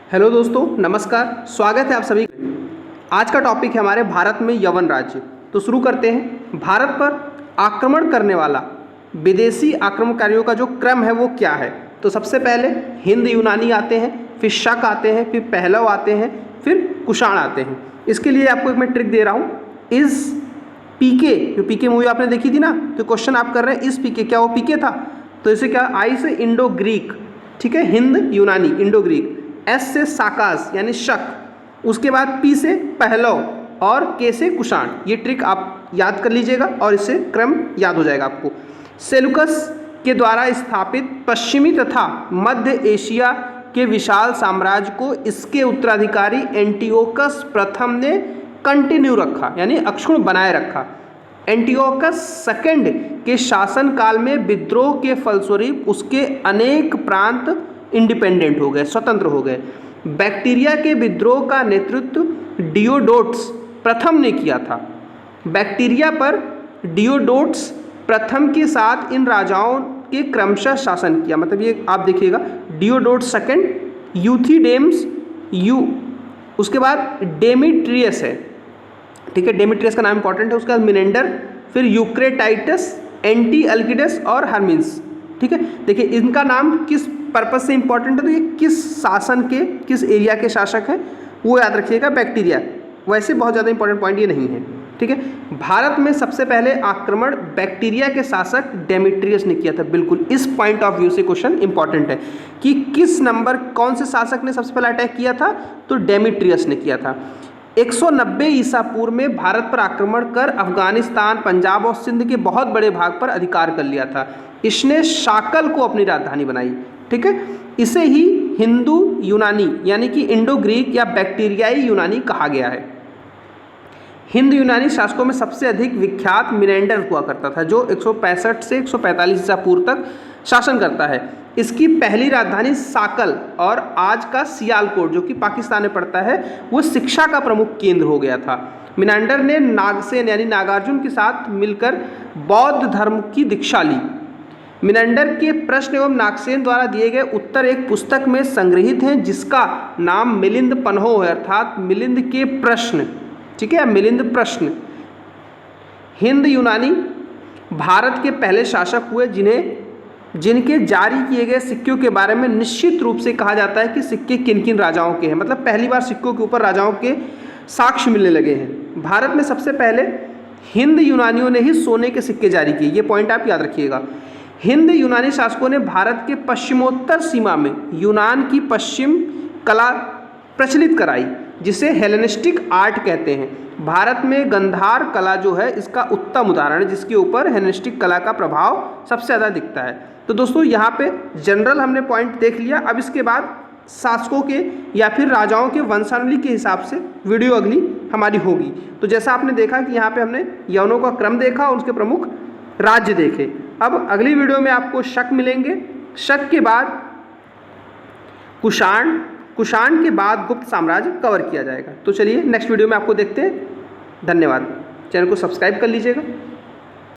Hello दोस्तों, नमस्कार। स्वागत है आप सभी। आज का टॉपिक है हमारे भारत में यवन राज्य। तो शुरू करते हैं। भारत पर आक्रमण करने वाला विदेशी आक्रमणकारियों का जो क्रम है वो क्या है। तो सबसे पहले हिंद यूनानी आते हैं, फिर शक आते हैं, फिर पहलव आते हैं, फिर कुषाण आते हैं। इसके लिए आपको एक मैं ट्रिक दे रहा हूँ। इस पीके, जो पीके मूवी आपने देखी थी ना, तो क्वेश्चन आप कर रहे हैं इस पीके, क्या वो पीके था? तो इसे क्या, आई से इंडो ग्रीक, ठीक है, हिंद यूनानी इंडो ग्रीक, एस से साकास यानी शक, उसके बाद पी से पहलव और के से कुषाण। ये ट्रिक आप याद कर लीजिएगा और इससे क्रम याद हो जाएगा आपको। सेलुकस के द्वारा स्थापित पश्चिमी तथा मध्य एशिया के विशाल साम्राज्य को इसके उत्तराधिकारी एंटिओकस प्रथम ने कंटिन्यू रखा, यानी अक्षुण्ण बनाए रखा। एंटिओकस सेकंड के शासन काल में विद्रोह के फलस्वरूप उसके अनेक प्रांत इंडिपेंडेंट हो गए, स्वतंत्र हो गए। बैक्टीरिया के विद्रोह का नेतृत्व डियोडोट्स प्रथम ने किया था। बैक्टीरिया पर डियोडोट्स प्रथम के साथ इन राजाओं के क्रमशः शासन किया। मतलब ये आप देखिएगा, डियोडोट्स सेकंड, यूथिडेम्स उसके बाद डेमिट्रियस है, ठीक है, डेमिट्रियस का नाम इंपॉर्टेंट है। उसके बाद मिनेंडर, फिर यूक्रेटाइटस, एंटी अल्किडस और हर्मिन्स, ठीक है। देखिए इनका नाम किस पर्पस से इंपॉर्टेंट है, तो ये किस शासन के, किस एरिया के शासक हैं वो याद रखिएगा। बैक्टीरिया, वैसे बहुत ज़्यादा इंपॉर्टेंट पॉइंट ये नहीं है, ठीक है। भारत में सबसे पहले आक्रमण बैक्टीरिया के शासक डेमिट्रियस ने किया था। बिल्कुल इस पॉइंट ऑफ व्यू से क्वेश्चन इंपॉर्टेंट है कि किस नंबर, कौन से शासक ने सबसे पहले अटैक किया था, तो डेमिट्रियस ने किया था। 190 ईसा पूर्व में भारत पर आक्रमण कर अफगानिस्तान, पंजाब और सिंध के बहुत बड़े भाग पर अधिकार कर लिया था। इसने शाकल को अपनी राजधानी बनाई, ठीक है। इसे ही हिंदू यूनानी यानी कि इंडो ग्रीक या बैक्टीरियाई यूनानी कहा गया है। हिंद यूनानी शासकों में सबसे अधिक विख्यात मिनेंडर हुआ करता था, जो 165 से 145 ईसा पूर्व तक शासन करता है। इसकी पहली राजधानी साकल और आज का सियालकोट, जो कि पाकिस्तान में पड़ता है, वो शिक्षा का प्रमुख केंद्र हो गया था। मिनेंडर ने नागसेन यानी नागार्जुन के साथ मिलकर बौद्ध धर्म की दीक्षा ली। मिनेंडर के प्रश्न एवं नागसेन द्वारा दिए गए उत्तर एक पुस्तक में संग्रहित हैं, जिसका नाम मिलिंद पन्हो है, अर्थात मिलिंद के प्रश्न, ठीक है, मिलिंद प्रश्न। हिंद यूनानी भारत के पहले शासक हुए जिनके जारी किए गए सिक्कों के बारे में निश्चित रूप से कहा जाता है कि सिक्के किन किन राजाओं के हैं। मतलब पहली बार सिक्कों के ऊपर राजाओं के साक्ष्य मिलने लगे हैं। भारत में सबसे पहले हिंद यूनानियों ने ही सोने के सिक्के जारी किए, ये पॉइंट आप याद रखिएगा। हिंद यूनानी शासकों ने भारत के पश्चिमोत्तर सीमा में यूनान की पश्चिम कला प्रचलित कराई, जिसे हेलेनिस्टिक आर्ट कहते हैं। भारत में गंधार कला जो है इसका उत्तम उदाहरण है, जिसके ऊपर हेलेनिस्टिक कला का प्रभाव सबसे ज़्यादा दिखता है। तो दोस्तों यहाँ पे जनरल हमने पॉइंट देख लिया। अब इसके बाद शासकों के या फिर राजाओं के वंशावली के हिसाब से वीडियो अगली हमारी होगी। तो जैसा आपने देखा कि यहाँ पे हमने यवनों का क्रम देखा और उसके प्रमुख राज्य देखे। अब अगली वीडियो में आपको शक मिलेंगे, शक के बाद कुषाण, कुषाण के बाद गुप्त साम्राज्य कवर किया जाएगा। तो चलिए नेक्स्ट वीडियो में आपको देखते हैं। धन्यवाद। चैनल को सब्सक्राइब कर लीजिएगा।